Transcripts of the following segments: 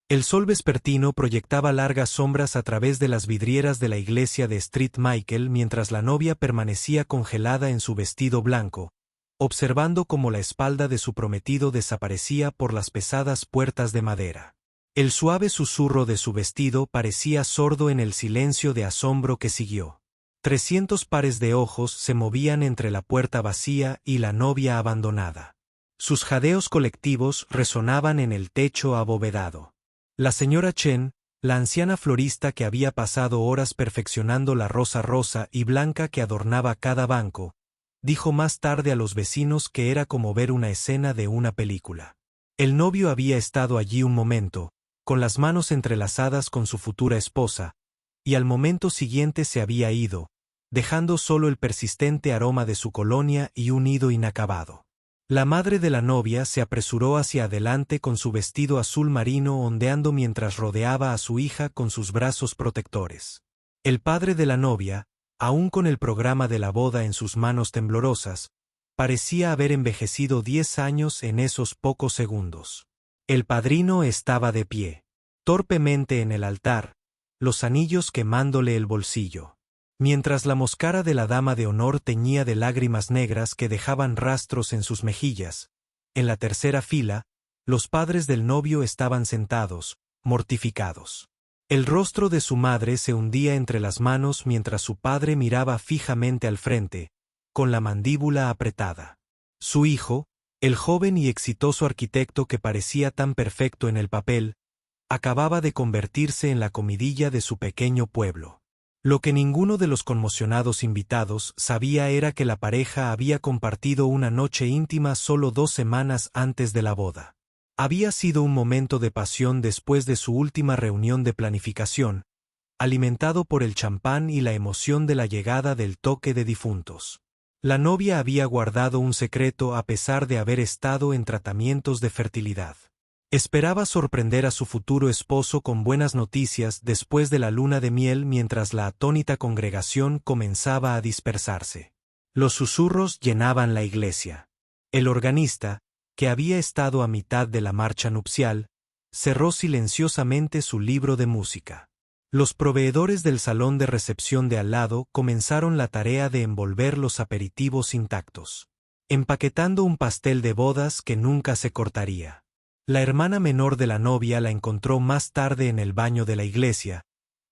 El sol vespertino proyectaba largas sombras a través de las vidrieras de la iglesia de St. Michael mientras la novia permanecía congelada en su vestido blanco, observando cómo la espalda de su prometido desaparecía por las pesadas puertas de madera. El suave susurro de su vestido parecía sordo en el silencio de asombro que siguió. 300 pares de ojos se movían entre la puerta vacía y la novia abandonada. Sus jadeos colectivos resonaban en el techo abovedado. La señora Chen, la anciana florista que había pasado horas perfeccionando la rosa rosa y blanca que adornaba cada banco, dijo más tarde a los vecinos que era como ver una escena de una película. El novio había estado allí un momento, con las manos entrelazadas con su futura esposa, y al momento siguiente se había ido, dejando solo el persistente aroma de su colonia y un nido inacabado. La madre de la novia se apresuró hacia adelante con su vestido azul marino ondeando mientras rodeaba a su hija con sus brazos protectores. El padre de la novia, aún con el programa de la boda en sus manos temblorosas, parecía haber envejecido 10 años en esos pocos segundos. El padrino estaba de pie, torpemente en el altar, los anillos quemándole el bolsillo. Mientras la moscara de la dama de honor teñía de lágrimas negras que dejaban rastros en sus mejillas, en la tercera fila, los padres del novio estaban sentados, mortificados. El rostro de su madre se hundía entre las manos mientras su padre miraba fijamente al frente, con la mandíbula apretada. Su hijo, el joven y exitoso arquitecto que parecía tan perfecto en el papel, acababa de convertirse en la comidilla de su pequeño pueblo. Lo que ninguno de los conmocionados invitados sabía era que la pareja había compartido una noche íntima solo 2 semanas antes de la boda. Había sido un momento de pasión después de su última reunión de planificación, alimentado por el champán y la emoción de la llegada del toque de difuntos. La novia había guardado un secreto a pesar de haber estado en tratamientos de fertilidad. Esperaba sorprender a su futuro esposo con buenas noticias después de la luna de miel mientras la atónita congregación comenzaba a dispersarse. Los susurros llenaban la iglesia. El organista, que había estado a mitad de la marcha nupcial, cerró silenciosamente su libro de música. Los proveedores del salón de recepción de al lado comenzaron la tarea de envolver los aperitivos intactos, empaquetando un pastel de bodas que nunca se cortaría. La hermana menor de la novia la encontró más tarde en el baño de la iglesia,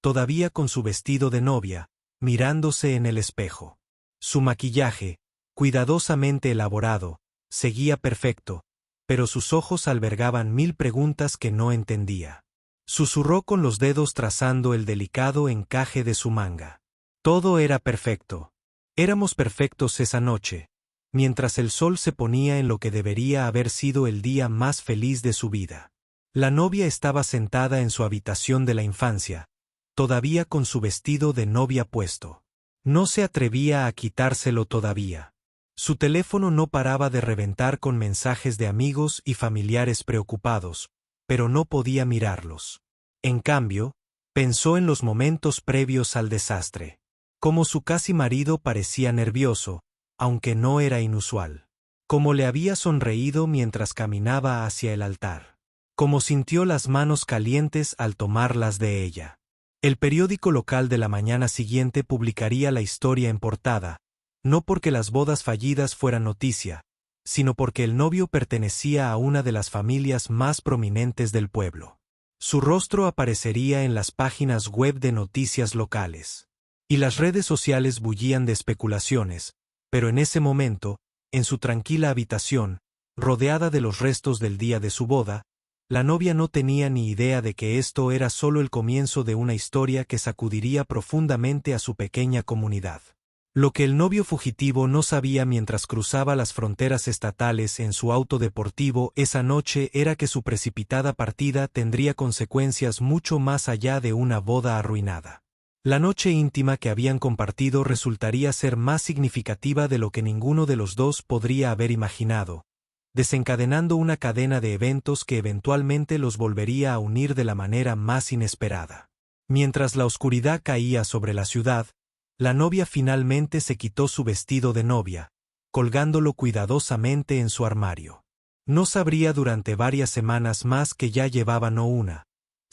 todavía con su vestido de novia, mirándose en el espejo. Su maquillaje, cuidadosamente elaborado, seguía perfecto, pero sus ojos albergaban 1000 preguntas que no entendía. Susurró con los dedos trazando el delicado encaje de su manga. Todo era perfecto. Éramos perfectos esa noche, mientras el sol se ponía en lo que debería haber sido el día más feliz de su vida. La novia estaba sentada en su habitación de la infancia, todavía con su vestido de novia puesto. No se atrevía a quitárselo todavía. Su teléfono no paraba de reventar con mensajes de amigos y familiares preocupados, pero no podía mirarlos. En cambio, pensó en los momentos previos al desastre. Cómo su casi marido parecía nervioso, aunque no era inusual. Cómo le había sonreído mientras caminaba hacia el altar. Cómo sintió las manos calientes al tomarlas de ella. El periódico local de la mañana siguiente publicaría la historia en portada, no porque las bodas fallidas fueran noticia, sino porque el novio pertenecía a una de las familias más prominentes del pueblo. Su rostro aparecería en las páginas web de noticias locales. Y las redes sociales bullían de especulaciones, pero en ese momento, en su tranquila habitación, rodeada de los restos del día de su boda, la novia no tenía ni idea de que esto era solo el comienzo de una historia que sacudiría profundamente a su pequeña comunidad. Lo que el novio fugitivo no sabía mientras cruzaba las fronteras estatales en su auto deportivo esa noche era que su precipitada partida tendría consecuencias mucho más allá de una boda arruinada. La noche íntima que habían compartido resultaría ser más significativa de lo que ninguno de los dos podría haber imaginado, desencadenando una cadena de eventos que eventualmente los volvería a unir de la manera más inesperada. Mientras la oscuridad caía sobre la ciudad, la novia finalmente se quitó su vestido de novia, colgándolo cuidadosamente en su armario. No sabría durante varias semanas más que ya llevaba no una,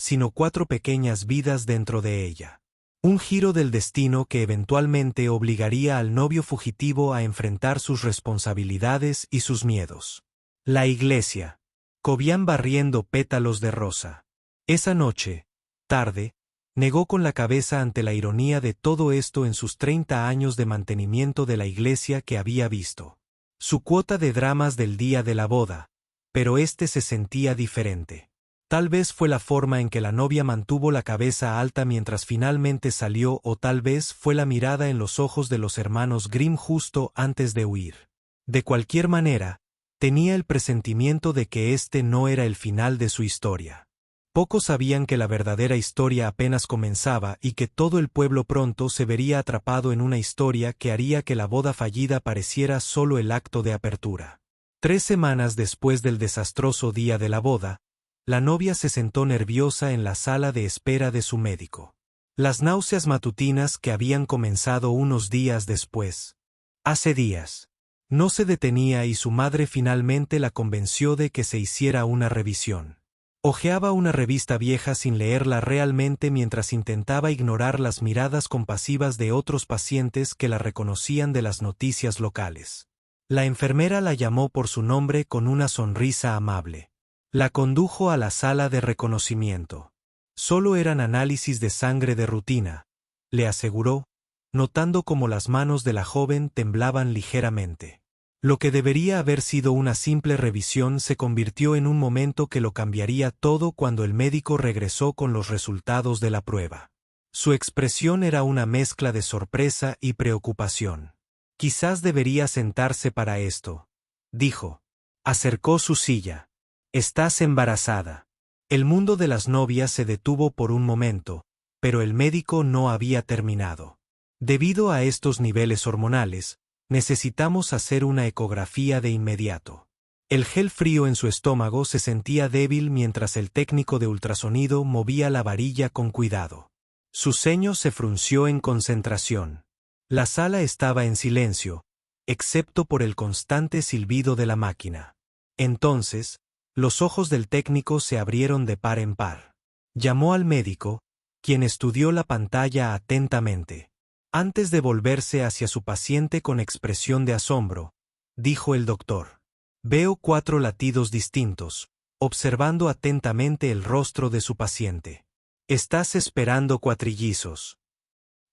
sino 4 pequeñas vidas dentro de ella. Un giro del destino que eventualmente obligaría al novio fugitivo a enfrentar sus responsabilidades y sus miedos. La iglesia. Cobian barriendo pétalos de rosa. Esa noche, tarde, negó con la cabeza ante la ironía de todo esto en sus 30 años de mantenimiento de la iglesia que había visto. Su cuota de dramas del día de la boda, pero este se sentía diferente. Tal vez fue la forma en que la novia mantuvo la cabeza alta mientras finalmente salió, o tal vez fue la mirada en los ojos de los hermanos Grimm justo antes de huir. De cualquier manera, tenía el presentimiento de que este no era el final de su historia. Pocos sabían que la verdadera historia apenas comenzaba y que todo el pueblo pronto se vería atrapado en una historia que haría que la boda fallida pareciera solo el acto de apertura. 3 semanas después del desastroso día de la boda, la novia se sentó nerviosa en la sala de espera de su médico. Las náuseas matutinas que habían comenzado unos días después. Hace días. No se detenía y su madre finalmente la convenció de que se hiciera una revisión. Hojeaba una revista vieja sin leerla realmente mientras intentaba ignorar las miradas compasivas de otros pacientes que la reconocían de las noticias locales. La enfermera la llamó por su nombre con una sonrisa amable. La condujo a la sala de reconocimiento. Solo eran análisis de sangre de rutina, le aseguró, notando cómo las manos de la joven temblaban ligeramente. Lo que debería haber sido una simple revisión se convirtió en un momento que lo cambiaría todo cuando el médico regresó con los resultados de la prueba. Su expresión era una mezcla de sorpresa y preocupación. Quizás debería sentarse para esto, dijo. Acercó su silla. Estás embarazada. El mundo de las novias se detuvo por un momento, pero el médico no había terminado. Debido a estos niveles hormonales, necesitamos hacer una ecografía de inmediato. El gel frío en su estómago se sentía débil mientras el técnico de ultrasonido movía la varilla con cuidado. Su ceño se frunció en concentración. La sala estaba en silencio, excepto por el constante silbido de la máquina. Entonces, los ojos del técnico se abrieron de par en par. Llamó al médico, quien estudió la pantalla atentamente. Antes de volverse hacia su paciente con expresión de asombro, dijo el doctor. Veo 4 latidos distintos, observando atentamente el rostro de su paciente. Estás esperando cuatrillizos.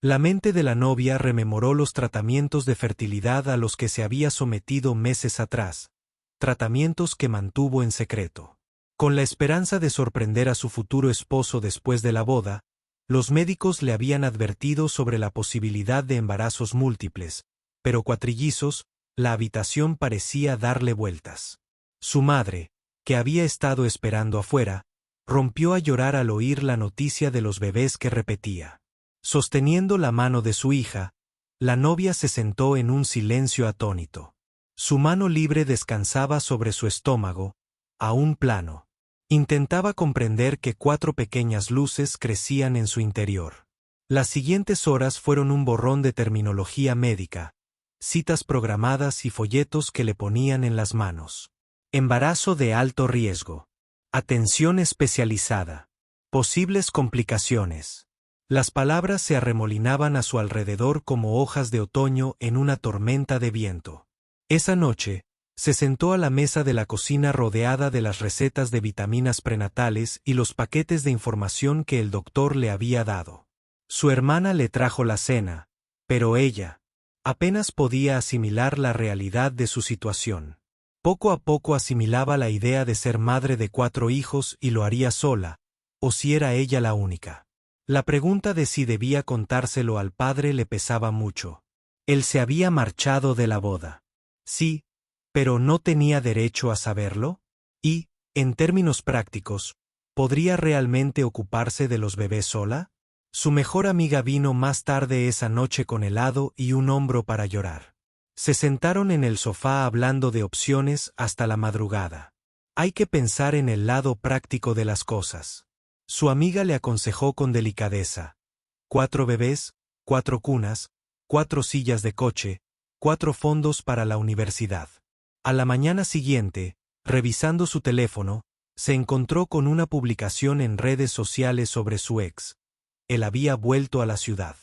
La mente de la novia rememoró los tratamientos de fertilidad a los que se había sometido meses atrás, tratamientos que mantuvo en secreto. Con la esperanza de sorprender a su futuro esposo después de la boda, los médicos le habían advertido sobre la posibilidad de embarazos múltiples, pero cuatrillizos, la habitación parecía darle vueltas. Su madre, que había estado esperando afuera, rompió a llorar al oír la noticia de los bebés que repetía. Sosteniendo la mano de su hija, la novia se sentó en un silencio atónito. Su mano libre descansaba sobre su estómago, aún plano. Intentaba comprender que 4 pequeñas luces crecían en su interior. Las siguientes horas fueron un borrón de terminología médica, citas programadas y folletos que le ponían en las manos. Embarazo de alto riesgo. Atención especializada. Posibles complicaciones. Las palabras se arremolinaban a su alrededor como hojas de otoño en una tormenta de viento. Esa noche, se sentó a la mesa de la cocina rodeada de las recetas de vitaminas prenatales y los paquetes de información que el doctor le había dado. Su hermana le trajo la cena, pero ella apenas podía asimilar la realidad de su situación. Poco a poco asimilaba la idea de ser madre de 4 hijos y lo haría sola, o si era ella la única. La pregunta de si debía contárselo al padre le pesaba mucho. Él se había marchado de la boda. Sí, pero ¿no tenía derecho a saberlo? Y, en términos prácticos, ¿podría realmente ocuparse de los bebés sola? Su mejor amiga vino más tarde esa noche con helado y un hombro para llorar. Se sentaron en el sofá hablando de opciones hasta la madrugada. Hay que pensar en el lado práctico de las cosas. Su amiga le aconsejó con delicadeza. 4 bebés, 4 cunas, 4 sillas de coche, 4 fondos para la universidad. A la mañana siguiente, revisando su teléfono, se encontró con una publicación en redes sociales sobre su ex. Él había vuelto a la ciudad.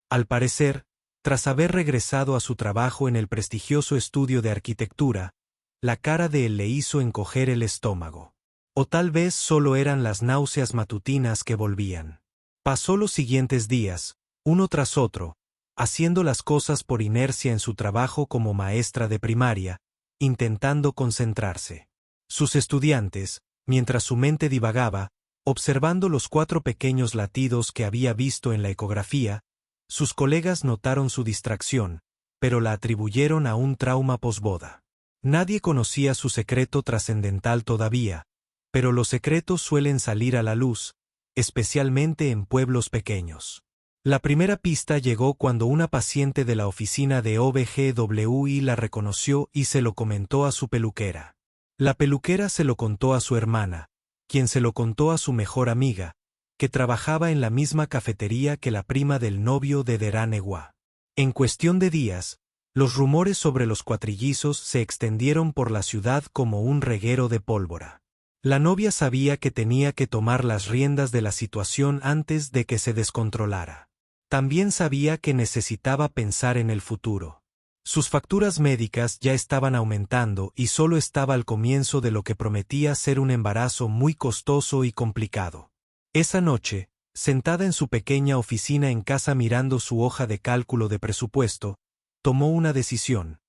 Al parecer, tras haber regresado a su trabajo en el prestigioso estudio de arquitectura, la cara de él le hizo encoger el estómago. O tal vez solo eran las náuseas matutinas que volvían. Pasó los siguientes días, uno tras otro, haciendo las cosas por inercia en su trabajo como maestra de primaria, intentando concentrarse. Sus estudiantes, mientras su mente divagaba, observando los 4 pequeños latidos que había visto en la ecografía, sus colegas notaron su distracción, pero la atribuyeron a un trauma posboda. Nadie conocía su secreto trascendental todavía, pero los secretos suelen salir a la luz, especialmente en pueblos pequeños. La primera pista llegó cuando una paciente de la oficina de OBGWI la reconoció y se lo comentó a su peluquera. La peluquera se lo contó a su hermana, quien se lo contó a su mejor amiga, que trabajaba en la misma cafetería que la prima del novio de Deranegua. En cuestión de días, los rumores sobre los cuatrillizos se extendieron por la ciudad como un reguero de pólvora. La novia sabía que tenía que tomar las riendas de la situación antes de que se descontrolara. También sabía que necesitaba pensar en el futuro. Sus facturas médicas ya estaban aumentando y solo estaba al comienzo de lo que prometía ser un embarazo muy costoso y complicado. Esa noche, sentada en su pequeña oficina en casa mirando su hoja de cálculo de presupuesto, tomó una decisión.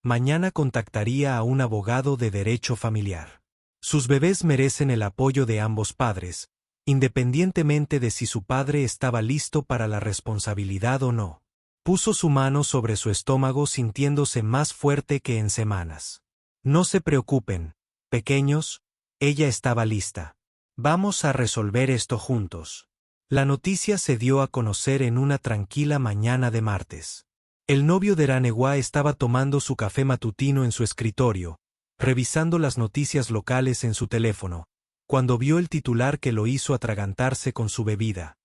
Mañana contactaría a un abogado de derecho familiar. Sus bebés merecen el apoyo de ambos padres, independientemente de si su padre estaba listo para la responsabilidad o no. Puso su mano sobre su estómago sintiéndose más fuerte que en semanas. No se preocupen, pequeños, ella estaba lista. Vamos a resolver esto juntos. La noticia se dio a conocer en una tranquila mañana de martes. El novio de Ranegua estaba tomando su café matutino en su escritorio, revisando las noticias locales en su teléfono, cuando vio el titular que lo hizo atragantarse con su bebida.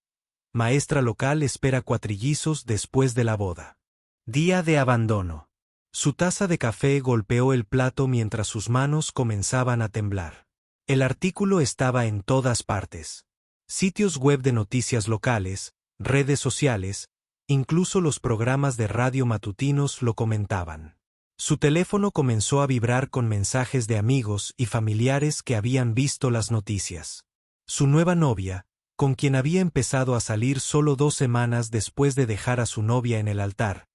Maestra local espera cuatrillizos después de la boda. Día de abandono. Su taza de café golpeó el plato mientras sus manos comenzaban a temblar. El artículo estaba en todas partes. Sitios web de noticias locales, redes sociales, incluso los programas de radio matutinos lo comentaban. Su teléfono comenzó a vibrar con mensajes de amigos y familiares que habían visto las noticias. Su nueva novia, con quien había empezado a salir solo 2 semanas después de dejar a su novia en el altar,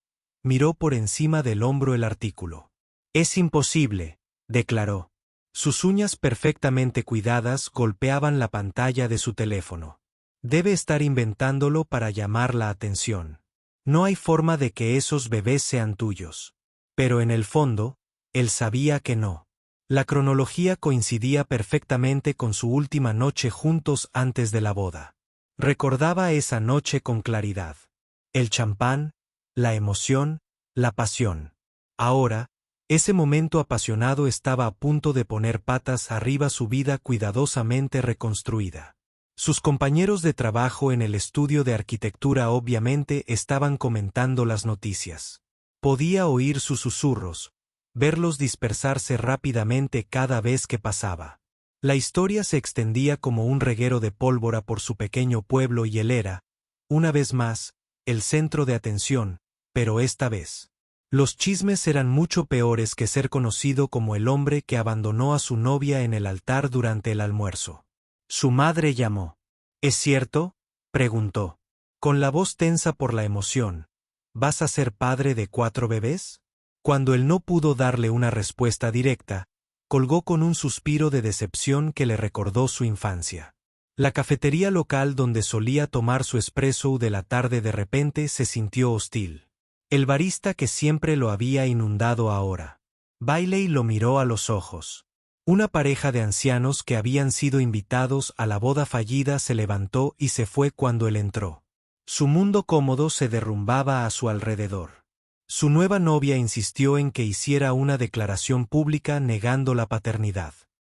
miró por encima del hombro el artículo. «Es imposible», declaró. Sus uñas perfectamente cuidadas golpeaban la pantalla de su teléfono. Debe estar inventándolo para llamar la atención. No hay forma de que esos bebés sean tuyos. Pero en el fondo, él sabía que no. La cronología coincidía perfectamente con su última noche juntos antes de la boda. Recordaba esa noche con claridad. El champán, la emoción, la pasión. Ahora, ese momento apasionado estaba a punto de poner patas arriba su vida cuidadosamente reconstruida. Sus compañeros de trabajo en el estudio de arquitectura obviamente estaban comentando las noticias. Podía oír sus susurros, verlos dispersarse rápidamente cada vez que pasaba. La historia se extendía como un reguero de pólvora por su pequeño pueblo y él era, una vez más, el centro de atención, pero esta vez. Los chismes eran mucho peores que ser conocido como el hombre que abandonó a su novia en el altar durante el almuerzo. Su madre llamó. ¿Es cierto?, preguntó, con la voz tensa por la emoción. ¿Vas a ser padre de 4 bebés? Cuando él no pudo darle una respuesta directa, colgó con un suspiro de decepción que le recordó su infancia. La cafetería local donde solía tomar su espresso de la tarde de repente se sintió hostil. El barista que siempre lo había inundado ahora. Bailey lo miró a los ojos. Una pareja de ancianos que habían sido invitados a la boda fallida se levantó y se fue cuando él entró. Su mundo cómodo se derrumbaba a su alrededor. Su nueva novia insistió en que hiciera una declaración pública negando la paternidad.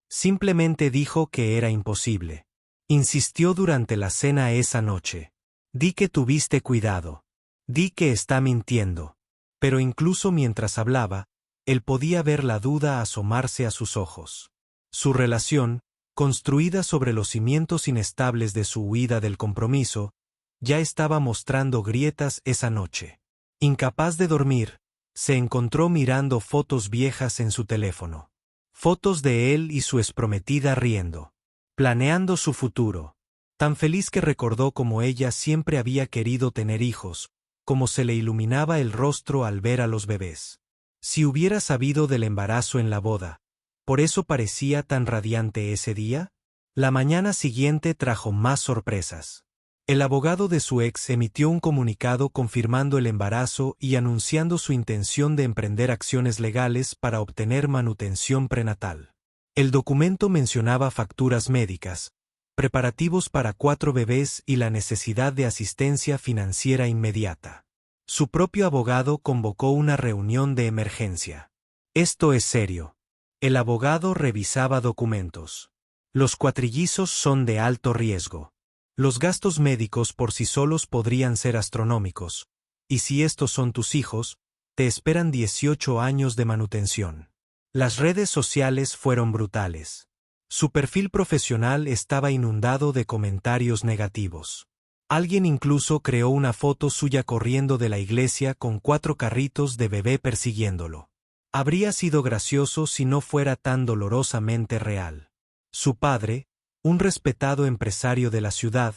Simplemente dijo que era imposible. Insistió durante la cena esa noche. Di que tuviste cuidado. Di que está mintiendo. Pero incluso mientras hablaba, él podía ver la duda asomarse a sus ojos. Su relación, construida sobre los cimientos inestables de su huida del compromiso, ya estaba mostrando grietas esa noche. Incapaz de dormir, se encontró mirando fotos viejas en su teléfono. Fotos de él y su exprometida riendo, planeando su futuro. Tan feliz que recordó cómo ella siempre había querido tener hijos, cómo se le iluminaba el rostro al ver a los bebés. Si hubiera sabido del embarazo en la boda, ¿por eso parecía tan radiante ese día? La mañana siguiente trajo más sorpresas. El abogado de su ex emitió un comunicado confirmando el embarazo y anunciando su intención de emprender acciones legales para obtener manutención prenatal. El documento mencionaba facturas médicas, preparativos para 4 bebés y la necesidad de asistencia financiera inmediata. Su propio abogado convocó una reunión de emergencia. Esto es serio. El abogado revisaba documentos. Los cuatrillizos son de alto riesgo. Los gastos médicos por sí solos podrían ser astronómicos, y si estos son tus hijos, te esperan 18 años de manutención. Las redes sociales fueron brutales. Su perfil profesional estaba inundado de comentarios negativos. Alguien incluso creó una foto suya corriendo de la iglesia con 4 carritos de bebé persiguiéndolo. Habría sido gracioso si no fuera tan dolorosamente real. Su padre, un respetado empresario de la ciudad,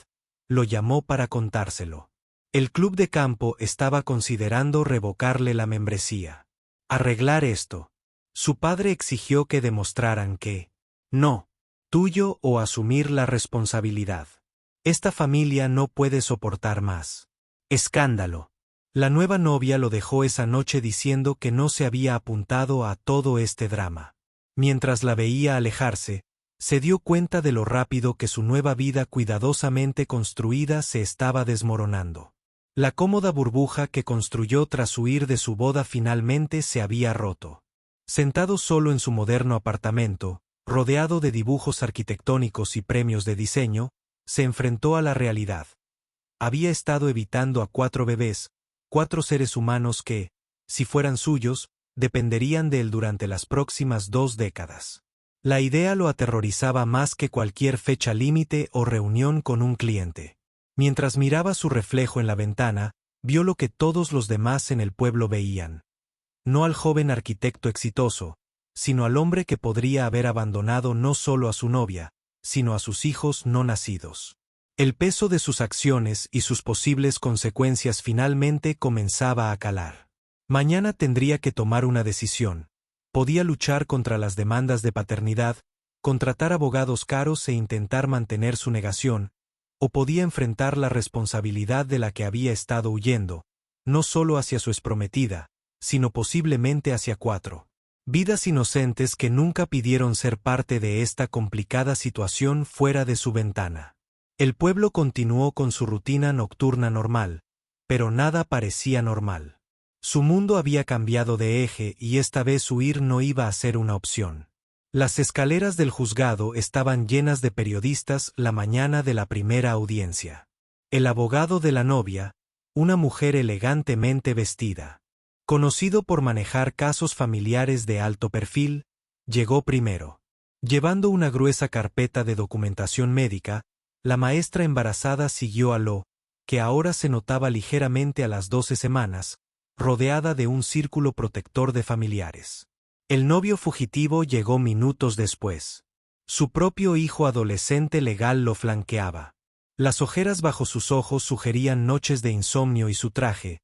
lo llamó para contárselo. El club de campo estaba considerando revocarle la membresía. Arreglar esto. Su padre exigió que demostraran que, no, tuyo o asumir la responsabilidad. Esta familia no puede soportar más. Escándalo. La nueva novia lo dejó esa noche diciendo que no se había apuntado a todo este drama. Mientras la veía alejarse, se dio cuenta de lo rápido que su nueva vida cuidadosamente construida se estaba desmoronando. La cómoda burbuja que construyó tras huir de su boda finalmente se había roto. Sentado solo en su moderno apartamento, rodeado de dibujos arquitectónicos y premios de diseño, se enfrentó a la realidad. Había estado evitando a 4 bebés, 4 seres humanos que, si fueran suyos, dependerían de él durante las próximas 2 décadas. La idea lo aterrorizaba más que cualquier fecha límite o reunión con un cliente. Mientras miraba su reflejo en la ventana, vio lo que todos los demás en el pueblo veían. No al joven arquitecto exitoso, sino al hombre que podría haber abandonado no solo a su novia, sino a sus hijos no nacidos. El peso de sus acciones y sus posibles consecuencias finalmente comenzaba a calar. Mañana tendría que tomar una decisión. Podía luchar contra las demandas de paternidad, contratar abogados caros e intentar mantener su negación, o podía enfrentar la responsabilidad de la que había estado huyendo, no solo hacia su exprometida, sino posiblemente hacia 4 vidas inocentes que nunca pidieron ser parte de esta complicada situación fuera de su ventana. El pueblo continuó con su rutina nocturna normal, pero nada parecía normal. Su mundo había cambiado de eje y esta vez huir no iba a ser una opción. Las escaleras del juzgado estaban llenas de periodistas la mañana de la primera audiencia. El abogado de la novia, una mujer elegantemente vestida, conocido por manejar casos familiares de alto perfil, llegó primero. Llevando una gruesa carpeta de documentación médica, la maestra embarazada siguió a Lo, que ahora se notaba ligeramente a las 12 semanas, rodeada de un círculo protector de familiares. El novio fugitivo llegó minutos después. Su propio hijo adolescente legal lo flanqueaba. Las ojeras bajo sus ojos sugerían noches de insomnio y su traje,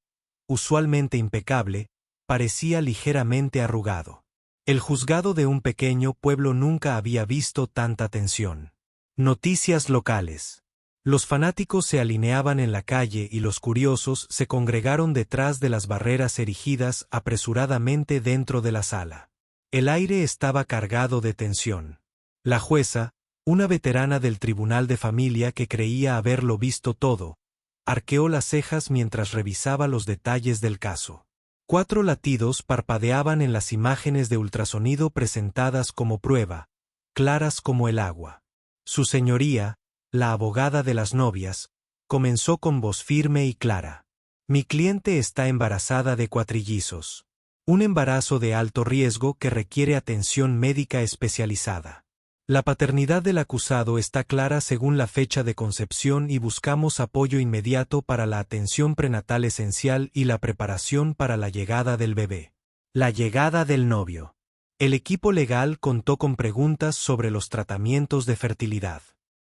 usualmente impecable, parecía ligeramente arrugado. El juzgado de un pequeño pueblo nunca había visto tanta tensión. Noticias locales. Los fanáticos se alineaban en la calle y los curiosos se congregaron detrás de las barreras erigidas apresuradamente dentro de la sala. El aire estaba cargado de tensión. La jueza, una veterana del tribunal de familia que creía haberlo visto todo, arqueó las cejas mientras revisaba los detalles del caso. 4 latidos parpadeaban en las imágenes de ultrasonido presentadas como prueba, claras como el agua. Su señoría, la abogada de las novias, comenzó con voz firme y clara. Mi cliente está embarazada de cuatrillizos. Un embarazo de alto riesgo que requiere atención médica especializada. La paternidad del acusado está clara según la fecha de concepción y buscamos apoyo inmediato para la atención prenatal esencial y la preparación para la llegada del bebé. La llegada del novio. El equipo legal contó con preguntas sobre los tratamientos de fertilidad.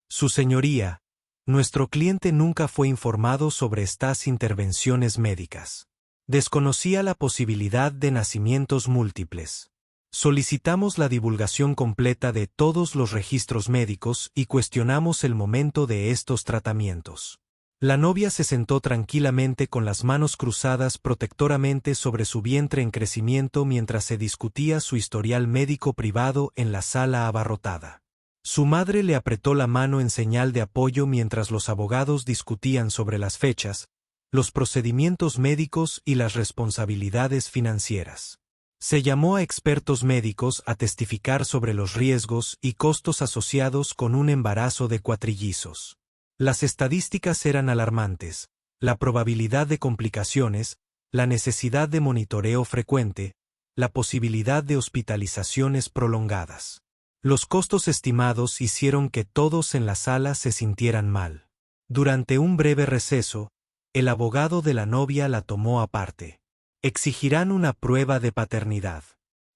Su señoría, nuestro cliente nunca fue informado sobre estas intervenciones médicas. Desconocía la posibilidad de nacimientos múltiples. Solicitamos la divulgación completa de todos los registros médicos y cuestionamos el momento de estos tratamientos. La novia se sentó tranquilamente con las manos cruzadas protectoramente sobre su vientre en crecimiento mientras se discutía su historial médico privado en la sala abarrotada. Su madre le apretó la mano en señal de apoyo mientras los abogados discutían sobre las fechas, los procedimientos médicos y las responsabilidades financieras. Se llamó a expertos médicos a testificar sobre los riesgos y costos asociados con un embarazo de cuatrillizos. Las estadísticas eran alarmantes: la probabilidad de complicaciones, la necesidad de monitoreo frecuente, la posibilidad de hospitalizaciones prolongadas. Los costos estimados hicieron que todos en la sala se sintieran mal. Durante un breve receso, el abogado de la novia la tomó aparte. Exigirán una prueba de paternidad.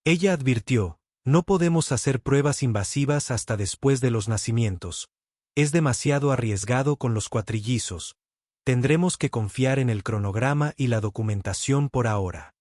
Ella advirtió: no podemos hacer pruebas invasivas hasta después de los nacimientos. Es demasiado arriesgado con los cuatrillizos. Tendremos que confiar en el cronograma y la documentación por ahora.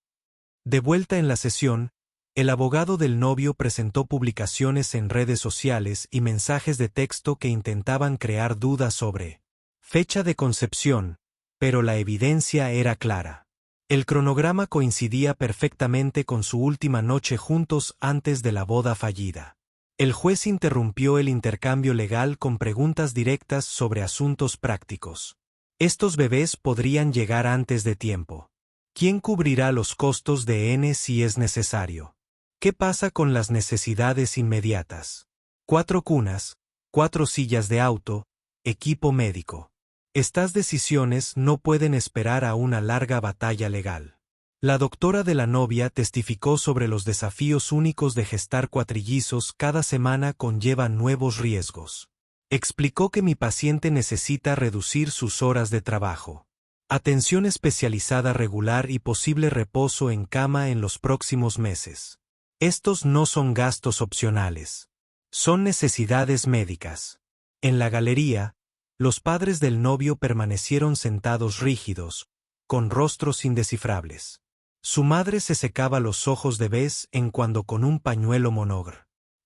De vuelta en la sesión, el abogado del novio presentó publicaciones en redes sociales y mensajes de texto que intentaban crear dudas sobre fecha de concepción, pero la evidencia era clara. El cronograma coincidía perfectamente con su última noche juntos antes de la boda fallida. El juez interrumpió el intercambio legal con preguntas directas sobre asuntos prácticos. Estos bebés podrían llegar antes de tiempo. ¿Quién cubrirá los costos de N si es necesario? ¿Qué pasa con las necesidades inmediatas? 4 cunas, 4 sillas de auto, equipo médico. Estas decisiones no pueden esperar a una larga batalla legal. La doctora de la novia testificó sobre los desafíos únicos de gestar cuatrillizos. Cada semana conlleva nuevos riesgos. Explicó que mi paciente necesita reducir sus horas de trabajo. Atención especializada regular y posible reposo en cama en los próximos meses. Estos no son gastos opcionales. Son necesidades médicas. En la galería, los padres del novio permanecieron sentados rígidos, con rostros indescifrables. Su madre se secaba los ojos de vez en cuando con un pañuelo monogre.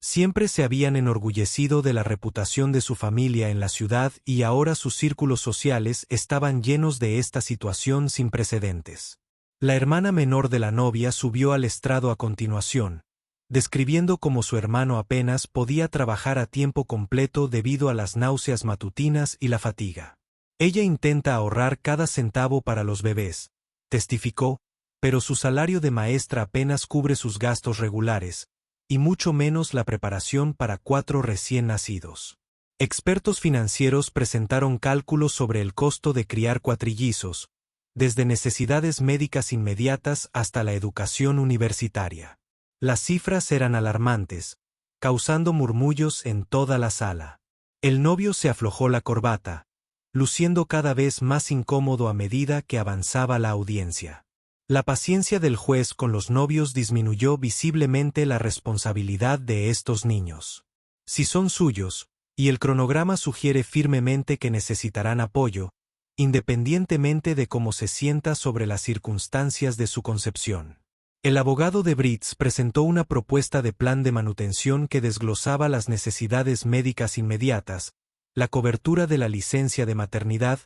Siempre se habían enorgullecido de la reputación de su familia en la ciudad y ahora sus círculos sociales estaban llenos de esta situación sin precedentes. La hermana menor de la novia subió al estrado a continuación, describiendo cómo su hermano apenas podía trabajar a tiempo completo debido a las náuseas matutinas y la fatiga. Ella intenta ahorrar cada centavo para los bebés, testificó, pero su salario de maestra apenas cubre sus gastos regulares, y mucho menos la preparación para 4 recién nacidos. Expertos financieros presentaron cálculos sobre el costo de criar cuatrillizos, desde necesidades médicas inmediatas hasta la educación universitaria. Las cifras eran alarmantes, causando murmullos en toda la sala. El novio se aflojó la corbata, luciendo cada vez más incómodo a medida que avanzaba la audiencia. La paciencia del juez con los novios disminuyó visiblemente la responsabilidad de estos niños. Si son suyos, y el cronograma sugiere firmemente que necesitarán apoyo, independientemente de cómo se sienta sobre las circunstancias de su concepción. El abogado de Brits presentó una propuesta de plan de manutención que desglosaba las necesidades médicas inmediatas, la cobertura de la licencia de maternidad,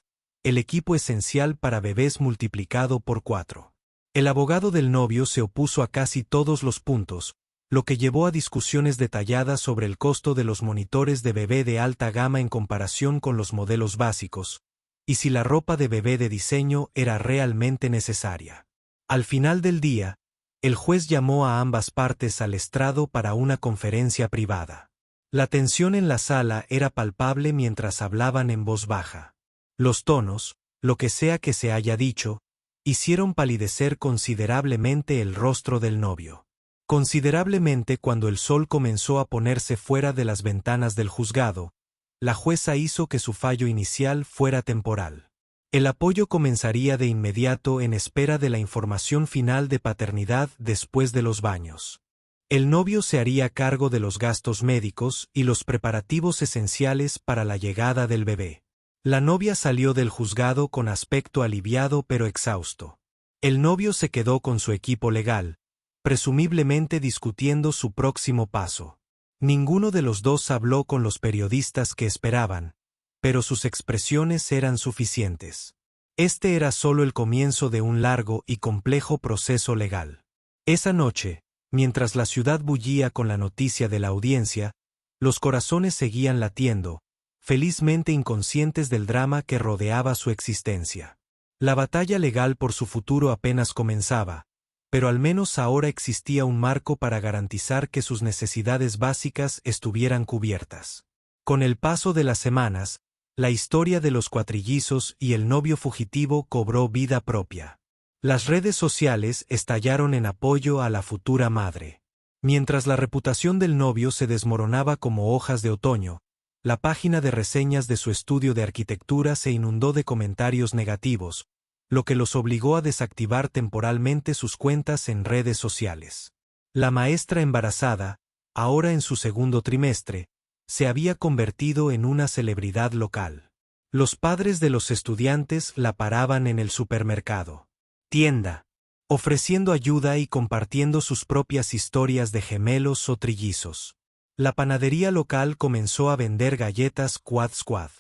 el equipo esencial para bebés multiplicado por 4. El abogado del novio se opuso a casi todos los puntos, lo que llevó a discusiones detalladas sobre el costo de los monitores de bebé de alta gama en comparación con los modelos básicos, y si la ropa de bebé de diseño era realmente necesaria. Al final del día, el juez llamó a ambas partes al estrado para una conferencia privada. La tensión en la sala era palpable mientras hablaban en voz baja. Los tonos, lo que sea que se haya dicho, hicieron palidecer considerablemente el rostro del novio. Considerablemente cuando el sol comenzó a ponerse fuera de las ventanas del juzgado, la jueza hizo que su fallo inicial fuera temporal. El apoyo comenzaría de inmediato en espera de la información final de paternidad después de los baños. El novio se haría cargo de los gastos médicos y los preparativos esenciales para la llegada del bebé. La novia salió del juzgado con aspecto aliviado pero exhausto. El novio se quedó con su equipo legal, presumiblemente discutiendo su próximo paso. Ninguno de los dos habló con los periodistas que esperaban, pero sus expresiones eran suficientes. Este era solo el comienzo de un largo y complejo proceso legal. Esa noche, mientras la ciudad bullía con la noticia de la audiencia, los corazones seguían latiendo, felizmente inconscientes del drama que rodeaba su existencia. La batalla legal por su futuro apenas comenzaba, pero al menos ahora existía un marco para garantizar que sus necesidades básicas estuvieran cubiertas. Con el paso de las semanas, la historia de los cuatrillizos y el novio fugitivo cobró vida propia. Las redes sociales estallaron en apoyo a la futura madre. Mientras la reputación del novio se desmoronaba como hojas de otoño, la página de reseñas de su estudio de arquitectura se inundó de comentarios negativos, lo que los obligó a desactivar temporalmente sus cuentas en redes sociales. La maestra embarazada, ahora en su segundo trimestre, se había convertido en una celebridad local. Los padres de los estudiantes la paraban en el supermercado, tienda, ofreciendo ayuda y compartiendo sus propias historias de gemelos o trillizos. La panadería local comenzó a vender galletas Quad Squad,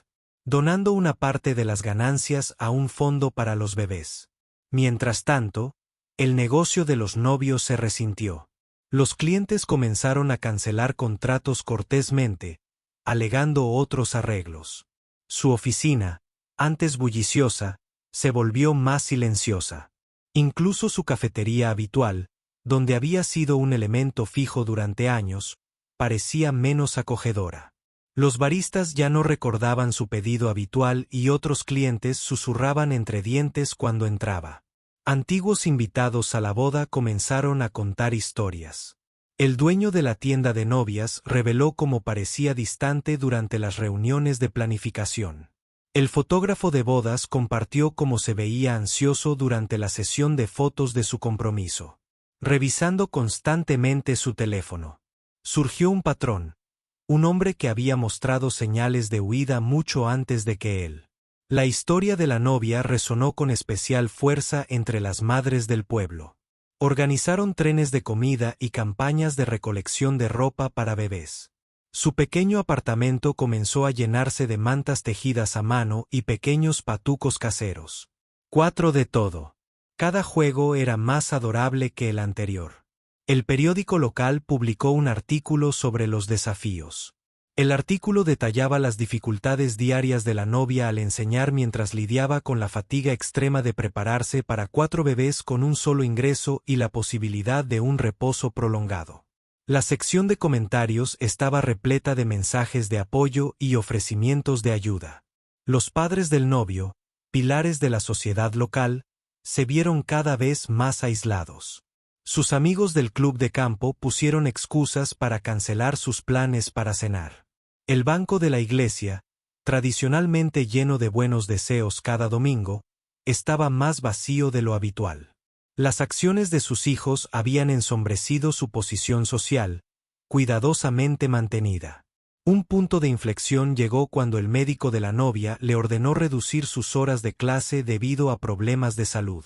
donando una parte de las ganancias a un fondo para los bebés. Mientras tanto, el negocio de los novios se resintió. Los clientes comenzaron a cancelar contratos cortésmente, alegando otros arreglos. Su oficina, antes bulliciosa, se volvió más silenciosa. Incluso su cafetería habitual, donde había sido un elemento fijo durante años, parecía menos acogedora. Los baristas ya no recordaban su pedido habitual y otros clientes susurraban entre dientes cuando entraba. Antiguos invitados a la boda comenzaron a contar historias. El dueño de la tienda de novias reveló cómo parecía distante durante las reuniones de planificación. El fotógrafo de bodas compartió cómo se veía ansioso durante la sesión de fotos de su compromiso, revisando constantemente su teléfono. Surgió un patrón, un hombre que había mostrado señales de huida mucho antes de que él. La historia de la novia resonó con especial fuerza entre las madres del pueblo. Organizaron trenes de comida y campañas de recolección de ropa para bebés. Su pequeño apartamento comenzó a llenarse de mantas tejidas a mano y pequeños patucos caseros. 4 de todo. Cada juego era más adorable que el anterior. El periódico local publicó un artículo sobre los desafíos. El artículo detallaba las dificultades diarias de la novia al enseñar mientras lidiaba con la fatiga extrema de prepararse para 4 bebés con un solo ingreso y la posibilidad de un reposo prolongado. La sección de comentarios estaba repleta de mensajes de apoyo y ofrecimientos de ayuda. Los padres del novio, pilares de la sociedad local, se vieron cada vez más aislados. Sus amigos del club de campo pusieron excusas para cancelar sus planes para cenar. El banco de la iglesia, tradicionalmente lleno de buenos deseos cada domingo, estaba más vacío de lo habitual. Las acciones de sus hijos habían ensombrecido su posición social, cuidadosamente mantenida. Un punto de inflexión llegó cuando el médico de la novia le ordenó reducir sus horas de clase debido a problemas de salud.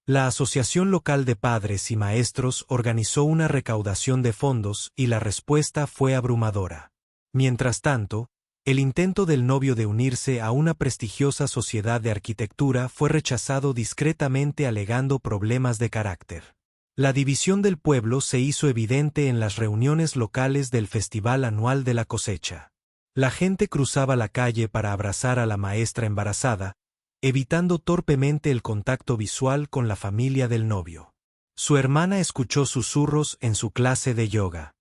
La Asociación Local de Padres y Maestros organizó una recaudación de fondos y la respuesta fue abrumadora. Mientras tanto, el intento del novio de unirse a una prestigiosa sociedad de arquitectura fue rechazado discretamente alegando problemas de carácter. La división del pueblo se hizo evidente en las reuniones locales del Festival Anual de la Cosecha. La gente cruzaba la calle para abrazar a la maestra embarazada, evitando torpemente el contacto visual con la familia del novio. Su hermana escuchó susurros en su clase de yoga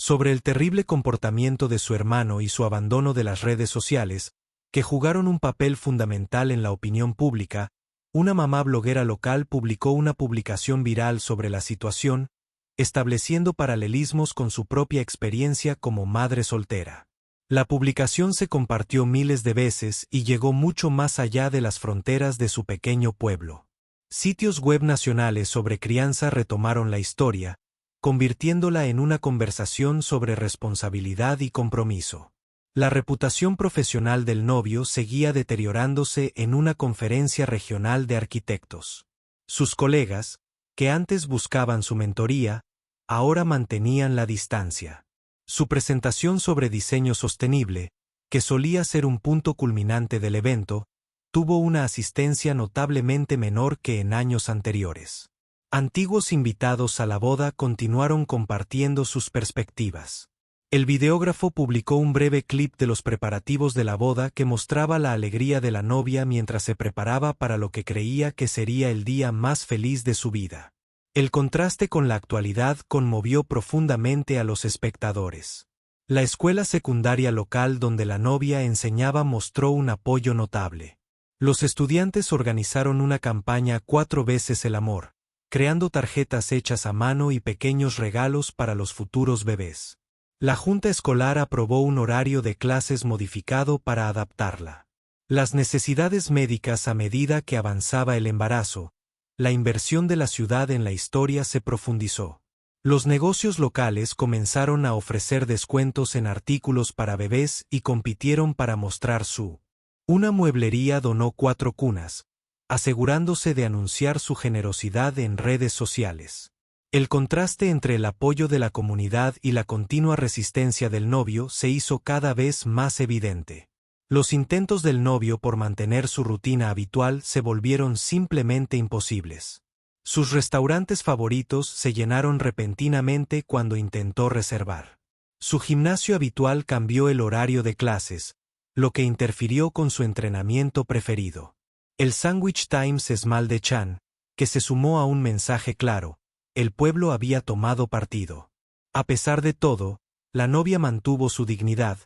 sobre el terrible comportamiento de su hermano y su abandono de las redes sociales, que jugaron un papel fundamental en la opinión pública. Una mamá bloguera local publicó una publicación viral sobre la situación, estableciendo paralelismos con su propia experiencia como madre soltera. La publicación se compartió miles de veces y llegó mucho más allá de las fronteras de su pequeño pueblo. Sitios web nacionales sobre crianza retomaron la historia, convirtiéndola en una conversación sobre responsabilidad y compromiso. La reputación profesional del novio seguía deteriorándose en una conferencia regional de arquitectos. Sus colegas, que antes buscaban su mentoría, ahora mantenían la distancia. Su presentación sobre diseño sostenible, que solía ser un punto culminante del evento, tuvo una asistencia notablemente menor que en años anteriores. Antiguos invitados a la boda continuaron compartiendo sus perspectivas. El videógrafo publicó un breve clip de los preparativos de la boda que mostraba la alegría de la novia mientras se preparaba para lo que creía que sería el día más feliz de su vida. El contraste con la actualidad conmovió profundamente a los espectadores. La escuela secundaria local donde la novia enseñaba mostró un apoyo notable. Los estudiantes organizaron una campaña 4 veces el amor, creando tarjetas hechas a mano y pequeños regalos para los futuros bebés. La junta escolar aprobó un horario de clases modificado para adaptarla. Las necesidades médicas a medida que avanzaba el embarazo, la inversión de la ciudad en la historia se profundizó. Los negocios locales comenzaron a ofrecer descuentos en artículos para bebés y compitieron para mostrar su. Una mueblería donó 4 cunas, asegurándose de anunciar su generosidad en redes sociales. El contraste entre el apoyo de la comunidad y la continua resistencia del novio se hizo cada vez más evidente. Los intentos del novio por mantener su rutina habitual se volvieron simplemente imposibles. Sus restaurantes favoritos se llenaron repentinamente cuando intentó reservar. Su gimnasio habitual cambió el horario de clases, lo que interfirió con su entrenamiento preferido. El Sandwich Times Small de Chan, que se sumó a un mensaje claro: el pueblo había tomado partido. A pesar de todo, la novia mantuvo su dignidad,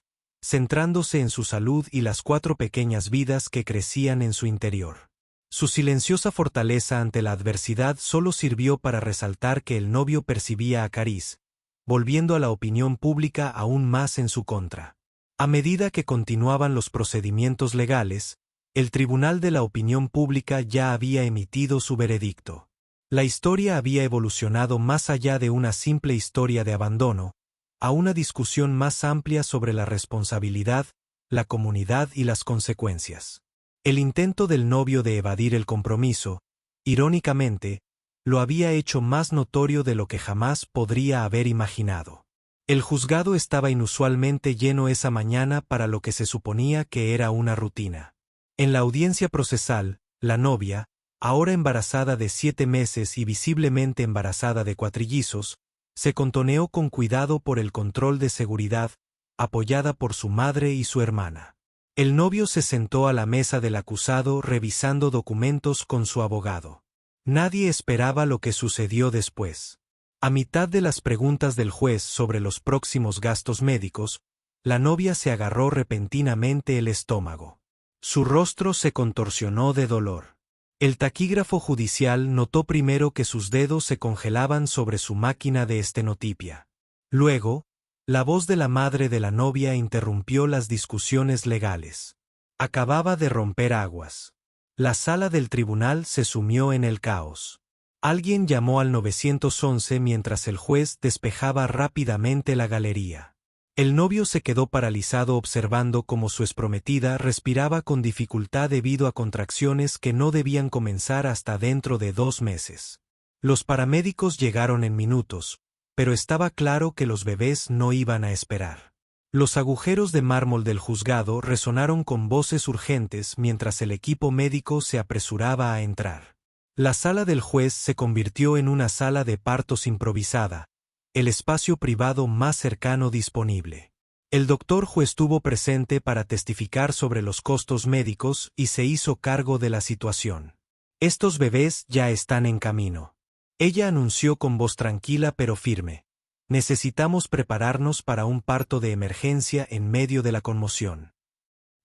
centrándose en su salud y las 4 pequeñas vidas que crecían en su interior. Su silenciosa fortaleza ante la adversidad solo sirvió para resaltar que el novio percibía a Caris, volviendo a la opinión pública aún más en su contra. A medida que continuaban los procedimientos legales, el Tribunal de la Opinión Pública ya había emitido su veredicto. La historia había evolucionado más allá de una simple historia de abandono, a una discusión más amplia sobre la responsabilidad, la comunidad y las consecuencias. El intento del novio de evadir el compromiso, irónicamente, lo había hecho más notorio de lo que jamás podría haber imaginado. El juzgado estaba inusualmente lleno esa mañana para lo que se suponía que era una rutina. En la audiencia procesal, la novia, ahora embarazada de 7 meses y visiblemente embarazada de cuatrillizos, se contoneó con cuidado por el control de seguridad, apoyada por su madre y su hermana. El novio se sentó a la mesa del acusado revisando documentos con su abogado. Nadie esperaba lo que sucedió después. A mitad de las preguntas del juez sobre los próximos gastos médicos, la novia se agarró repentinamente el estómago. Su rostro se contorsionó de dolor. El taquígrafo judicial notó primero que sus dedos se congelaban sobre su máquina de estenotipia. Luego, la voz de la madre de la novia interrumpió las discusiones legales. Acababa de romper aguas. La sala del tribunal se sumió en el caos. Alguien llamó al 911 mientras el juez despejaba rápidamente la galería. El novio se quedó paralizado observando cómo su exprometida respiraba con dificultad debido a contracciones que no debían comenzar hasta dentro de 2 meses. Los paramédicos llegaron en minutos, pero estaba claro que los bebés no iban a esperar. Los agujeros de mármol del juzgado resonaron con voces urgentes mientras el equipo médico se apresuraba a entrar. La sala del juez se convirtió en una sala de partos improvisada, el espacio privado más cercano disponible. El doctor estuvo presente para testificar sobre los costos médicos y se hizo cargo de la situación. Estos bebés ya están en camino. Ella anunció con voz tranquila pero firme. Necesitamos prepararnos para un parto de emergencia en medio de la conmoción.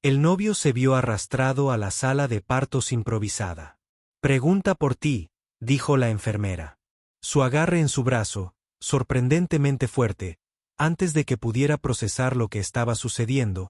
El novio se vio arrastrado a la sala de partos improvisada. Pregunta por ti, dijo la enfermera. Su agarre en su brazo, sorprendentemente fuerte, antes de que pudiera procesar lo que estaba sucediendo,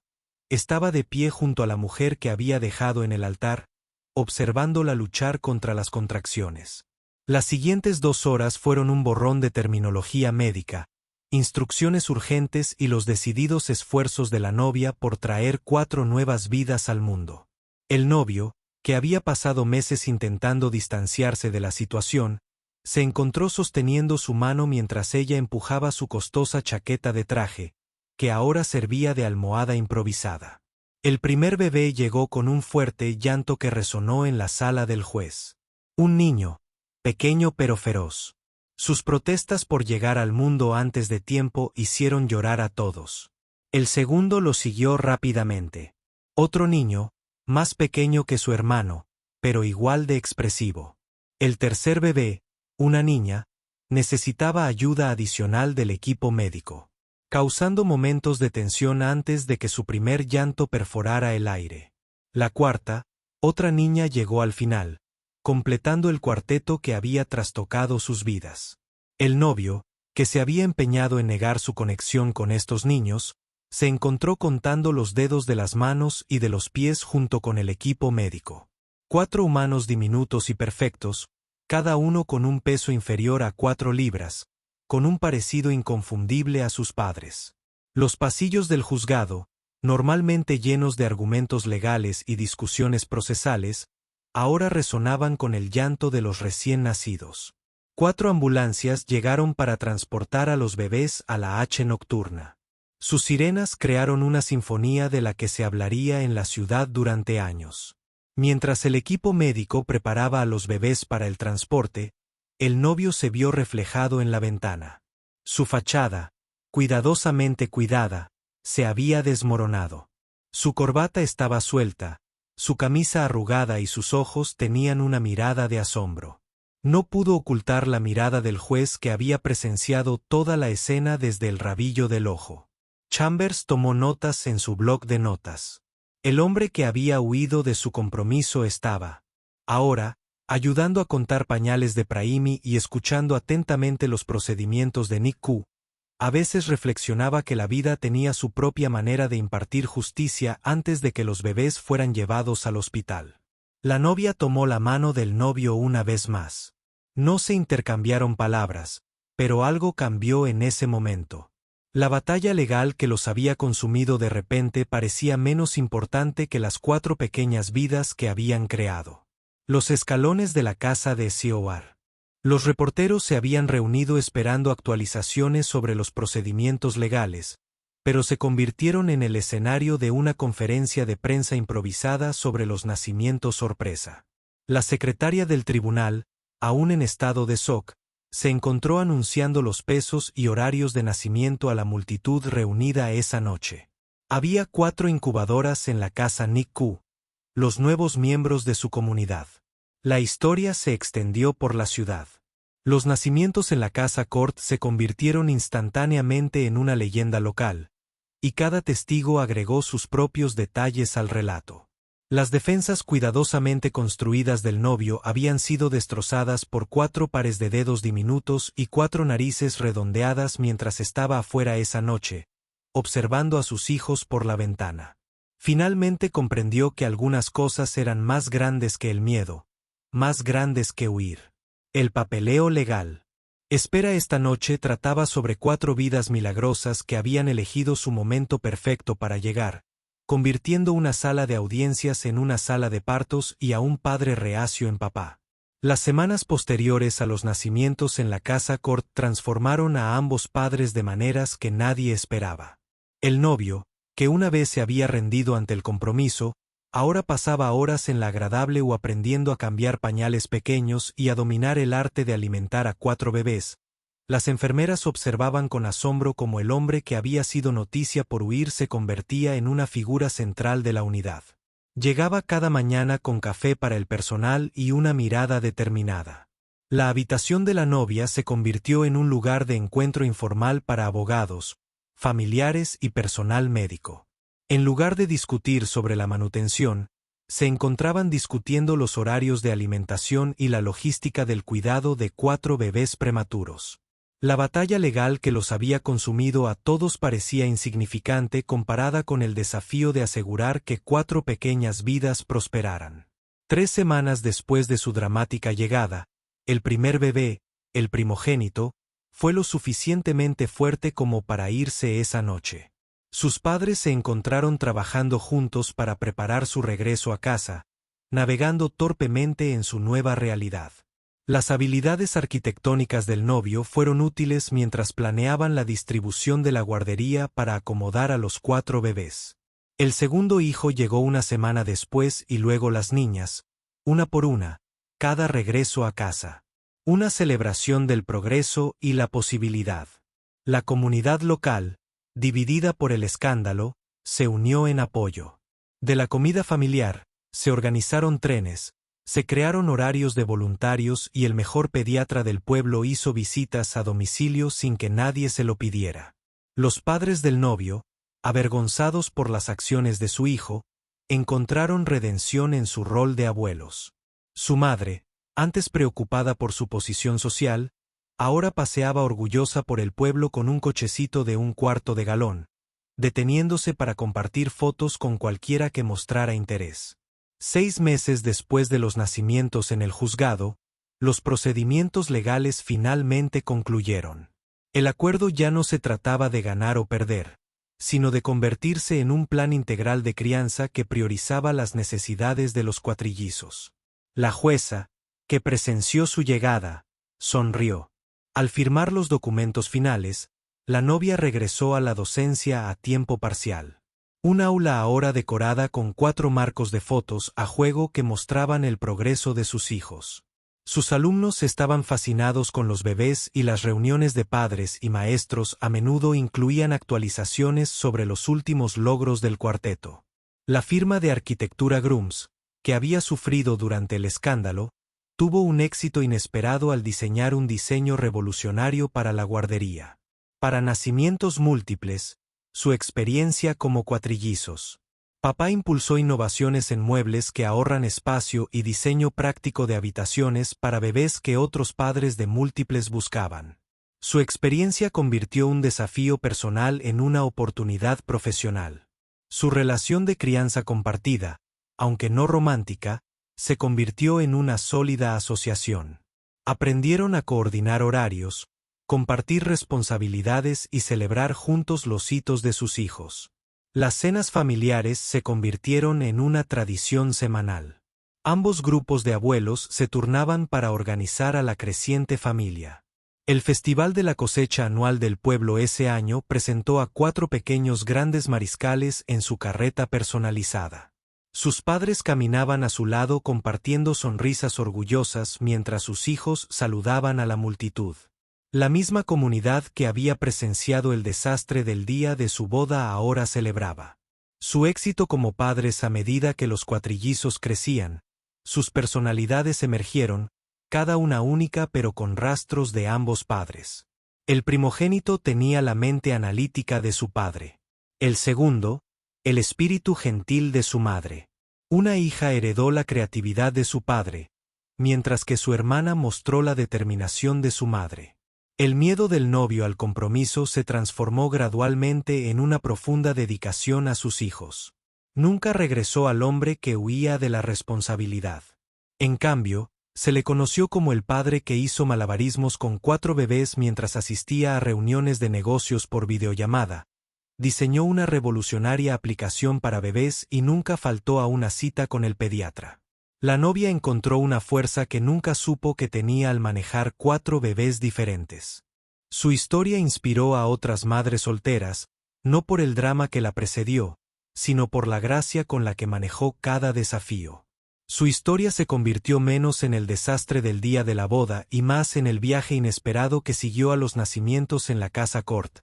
estaba de pie junto a la mujer que había dejado en el altar, observándola luchar contra las contracciones. Las siguientes 2 horas fueron un borrón de terminología médica, instrucciones urgentes y los decididos esfuerzos de la novia por traer 4 nuevas vidas al mundo. El novio, que había pasado meses intentando distanciarse de la situación, se encontró sosteniendo su mano mientras ella empujaba su costosa chaqueta de traje, que ahora servía de almohada improvisada. El primer bebé llegó con un fuerte llanto que resonó en la sala del juez. Un niño, pequeño pero feroz. Sus protestas por llegar al mundo antes de tiempo hicieron llorar a todos. El segundo lo siguió rápidamente. Otro niño, más pequeño que su hermano, pero igual de expresivo. El tercer bebé, una niña, necesitaba ayuda adicional del equipo médico, causando momentos de tensión antes de que su primer llanto perforara el aire. La cuarta, otra niña llegó al final, completando el cuarteto que había trastocado sus vidas. El novio, que se había empeñado en negar su conexión con estos niños, se encontró contando los dedos de las manos y de los pies junto con el equipo médico. 4 humanos diminutos y perfectos, cada uno con un peso inferior a 4 libras, con un parecido inconfundible a sus padres. Los pasillos del juzgado, normalmente llenos de argumentos legales y discusiones procesales, ahora resonaban con el llanto de los recién nacidos. 4 ambulancias llegaron para transportar a los bebés a la H nocturna. Sus sirenas crearon una sinfonía de la que se hablaría en la ciudad durante años. Mientras el equipo médico preparaba a los bebés para el transporte, el novio se vio reflejado en la ventana. Su fachada, cuidadosamente cuidada, se había desmoronado. Su corbata estaba suelta, su camisa arrugada y sus ojos tenían una mirada de asombro. No pudo ocultar la mirada del juez que había presenciado toda la escena desde el rabillo del ojo. Chambers tomó notas en su bloc de notas. El hombre que había huido de su compromiso estaba, ahora, ayudando a contar pañales de Praimi y escuchando atentamente los procedimientos de Nick Q. A veces reflexionaba que la vida tenía su propia manera de impartir justicia antes de que los bebés fueran llevados al hospital. La novia tomó la mano del novio una vez más. No se intercambiaron palabras, pero algo cambió en ese momento. La batalla legal que los había consumido de repente parecía menos importante que las 4 pequeñas vidas que habían creado. Los escalones de la casa de Sioar. Los reporteros se habían reunido esperando actualizaciones sobre los procedimientos legales, pero se convirtieron en el escenario de una conferencia de prensa improvisada sobre los nacimientos sorpresa. La secretaria del tribunal, aún en estado de shock, se encontró anunciando los pesos y horarios de nacimiento a la multitud reunida esa noche. Había 4 incubadoras en la casa Nick Q, los nuevos miembros de su comunidad. La historia se extendió por la ciudad. Los nacimientos en la casa Court se convirtieron instantáneamente en una leyenda local, y cada testigo agregó sus propios detalles al relato. Las defensas cuidadosamente construidas del novio habían sido destrozadas por 4 pares de dedos diminutos y 4 narices redondeadas mientras estaba afuera esa noche, observando a sus hijos por la ventana. Finalmente comprendió que algunas cosas eran más grandes que el miedo, más grandes que huir. El papeleo legal. Espera esta noche trataba sobre 4 vidas milagrosas que habían elegido su momento perfecto para llegar, convirtiendo una sala de audiencias en una sala de partos y a un padre reacio en papá. Las semanas posteriores a los nacimientos en la casa Court transformaron a ambos padres de maneras que nadie esperaba. El novio, que una vez se había rendido ante el compromiso, ahora pasaba horas en la agradable o aprendiendo a cambiar pañales pequeños y a dominar el arte de alimentar a 4 bebés. Las enfermeras observaban con asombro cómo el hombre que había sido noticia por huir se convertía en una figura central de la unidad. Llegaba cada mañana con café para el personal y una mirada determinada. La habitación de la novia se convirtió en un lugar de encuentro informal para abogados, familiares y personal médico. En lugar de discutir sobre la manutención, se encontraban discutiendo los horarios de alimentación y la logística del cuidado de 4 bebés prematuros. La batalla legal que los había consumido a todos parecía insignificante comparada con el desafío de asegurar que 4 pequeñas vidas prosperaran. 3 semanas después de su dramática llegada, el primer bebé, el primogénito, fue lo suficientemente fuerte como para irse esa noche. Sus padres se encontraron trabajando juntos para preparar su regreso a casa, navegando torpemente en su nueva realidad. Las habilidades arquitectónicas del novio fueron útiles mientras planeaban la distribución de la guardería para acomodar a los 4 bebés. El segundo hijo llegó una semana después y luego las niñas, una por una, cada regreso a casa. Una celebración del progreso y la posibilidad. La comunidad local, dividida por el escándalo, se unió en apoyo. De la comida familiar, se organizaron trenes, se crearon horarios de voluntarios y el mejor pediatra del pueblo hizo visitas a domicilio sin que nadie se lo pidiera. Los padres del novio, avergonzados por las acciones de su hijo, encontraron redención en su rol de abuelos. Su madre, antes preocupada por su posición social, ahora paseaba orgullosa por el pueblo con un cochecito de 1/4 de galón, deteniéndose para compartir fotos con cualquiera que mostrara interés. 6 meses después de los nacimientos en el juzgado, los procedimientos legales finalmente concluyeron. El acuerdo ya no se trataba de ganar o perder, sino de convertirse en un plan integral de crianza que priorizaba las necesidades de los cuatrillizos. La jueza, que presenció su llegada, sonrió. Al firmar los documentos finales, la novia regresó a la docencia a tiempo parcial. Un aula ahora decorada con 4 marcos de fotos a juego que mostraban el progreso de sus hijos. Sus alumnos estaban fascinados con los bebés y las reuniones de padres y maestros a menudo incluían actualizaciones sobre los últimos logros del cuarteto. La firma de arquitectura Grooms, que había sufrido durante el escándalo, tuvo un éxito inesperado al diseñar un diseño revolucionario para la guardería. Para nacimientos múltiples, su experiencia como cuatrillizos. Papá impulsó innovaciones en muebles que ahorran espacio y diseño práctico de habitaciones para bebés que otros padres de múltiples buscaban. Su experiencia convirtió un desafío personal en una oportunidad profesional. Su relación de crianza compartida, aunque no romántica, se convirtió en una sólida asociación. Aprendieron a coordinar horarios, compartir responsabilidades y celebrar juntos los hitos de sus hijos. Las cenas familiares se convirtieron en una tradición semanal. Ambos grupos de abuelos se turnaban para organizar a la creciente familia. El Festival de la Cosecha anual del pueblo ese año presentó a 4 pequeños grandes mariscales en su carreta personalizada. Sus padres caminaban a su lado compartiendo sonrisas orgullosas mientras sus hijos saludaban a la multitud. La misma comunidad que había presenciado el desastre del día de su boda ahora celebraba su éxito como padres a medida que los cuatrillizos crecían. Sus personalidades emergieron, cada una única pero con rastros de ambos padres. El primogénito tenía la mente analítica de su padre. El segundo, el espíritu gentil de su madre. Una hija heredó la creatividad de su padre, mientras que su hermana mostró la determinación de su madre. El miedo del novio al compromiso se transformó gradualmente en una profunda dedicación a sus hijos. Nunca regresó al hombre que huía de la responsabilidad. En cambio, se le conoció como el padre que hizo malabarismos con 4 bebés mientras asistía a reuniones de negocios por videollamada. Diseñó una revolucionaria aplicación para bebés y nunca faltó a una cita con el pediatra. La novia encontró una fuerza que nunca supo que tenía al manejar 4 bebés diferentes. Su historia inspiró a otras madres solteras, no por el drama que la precedió, sino por la gracia con la que manejó cada desafío. Su historia se convirtió menos en el desastre del día de la boda y más en el viaje inesperado que siguió a los nacimientos en la casa Cort,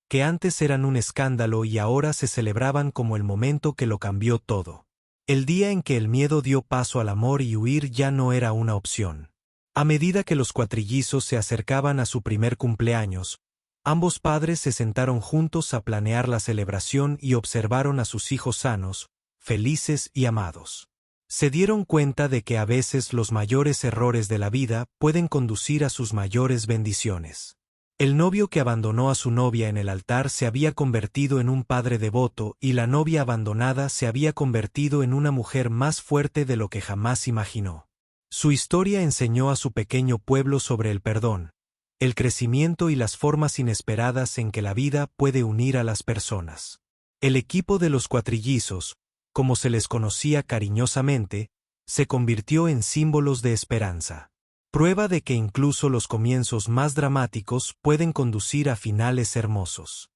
que antes eran un escándalo y ahora se celebraban como el momento que lo cambió todo. El día en que el miedo dio paso al amor y huir ya no era una opción. A medida que los cuatrillizos se acercaban a su primer cumpleaños, ambos padres se sentaron juntos a planear la celebración y observaron a sus hijos sanos, felices y amados. Se dieron cuenta de que a veces los mayores errores de la vida pueden conducir a sus mayores bendiciones. El novio que abandonó a su novia en el altar se había convertido en un padre devoto y la novia abandonada se había convertido en una mujer más fuerte de lo que jamás imaginó. Su historia enseñó a su pequeño pueblo sobre el perdón, el crecimiento y las formas inesperadas en que la vida puede unir a las personas. El equipo de los cuatrillizos, como se les conocía cariñosamente, se convirtió en símbolos de esperanza. Prueba de que incluso los comienzos más dramáticos pueden conducir a finales hermosos.